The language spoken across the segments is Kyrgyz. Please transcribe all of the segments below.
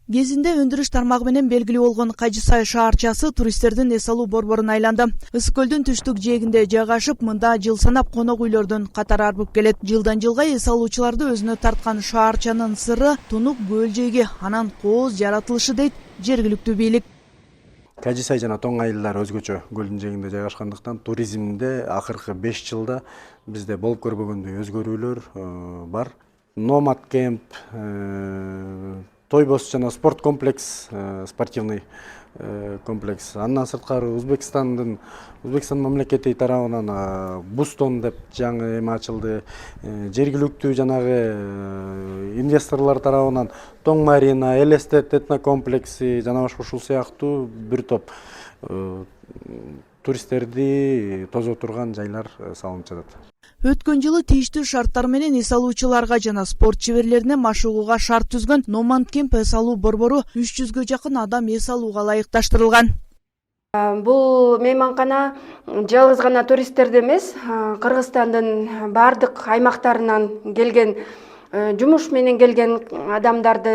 Кезинде өндүрүш тармагы менен белгилүү болгон Кажы Сай шаарчасы туристтердин эс алуу борборуна айланды. Ысык көлдүн түштүк жээгинде жайгашып, мында жыл санап конок үйлөрдүн катары арбып келет. Жылдан жылга эс алуучуларды өзүнө тарткан шаарчанын сыры тунук көл-жээги, анан кооз жаратылышы дейт жергиликтүү бийлик. Кажы Сай жана Тоң айылдары өзгөчө көлдүн жээгинде жайгашкандыктан туризмде акыркы 5 жылда бизде болуп көрбөгөндөй өзгөрүүлөр бар. Номад кемп, Тойбос жана спорт комплекс, спортивный комплекс. Андан сырткары Өзбекстан мамлекети тарабынан Бустон деп жаңы эме ачылды. Жергиликтүү жанагы инвесторлор тарабынан Тоң Марина, Элестет этнокомплекси жана ушул сыяктуу бир топ туристтерди тосо турган жайлар салынып жатат. Өткөн жылы тийиштүү шарттар менен эс алуучуларга жана спорт чеберлерине машыгууга шарт түзгөн Номад кемп эс алуу борбору 300гө жакын адам эс алууга ылайыкташтырылган. Бул мейманкана жалгыз гана туристтерди эмес, Кыргызстандын бардык аймактарынан келген, жумуш менен келген адамдарды,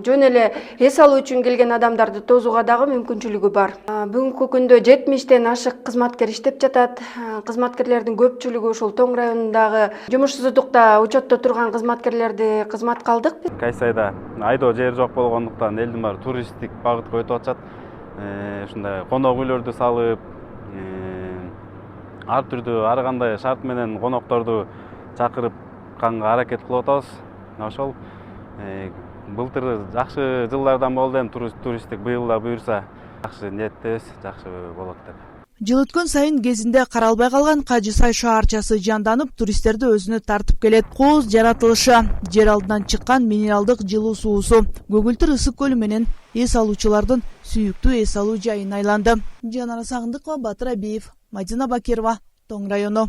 жөн эле эс алуу үчүн келген адамдарды тосууга дагы мүмкүнчүлүгү бар. Бүгүнкү күндө 70тен ашык кызматкер иштеп жатат. Кызматкерлердин көпчүлүгү ушул Тоң районундагы жумушсуздукта учетто турган кызматкерлерди кызматка алдык. Кажы Сайда айдоо жер жок болгондуктан элдин баары туристтик багытка өтүп атышат. Ушундай конок үйлөрдү салып, ар түрдүү ар кандай шарт менен конокторду чакырып канга аракет кылып атабыз. Ошол былтыр жакшы жылдардан болду, эми туристтик быйыл да буюрса жакшы ниеттебиз, жакшы болот деп. Жыл өткөн сайын кезинде каралбай калган Кажы Сай шаарчасы жанданып, туристтерди өзүнө тартып келет. Кооз жаратылышы, жер алдынан чыккан минералдык жылуу суусу, көгүлтүр ысык көлү менен эс алуучулардын сүйүктүү эс алуу жайына айланды. Жанара Сагындыкова, Батыр Абиев, Мадина Бакирова, Тоң району.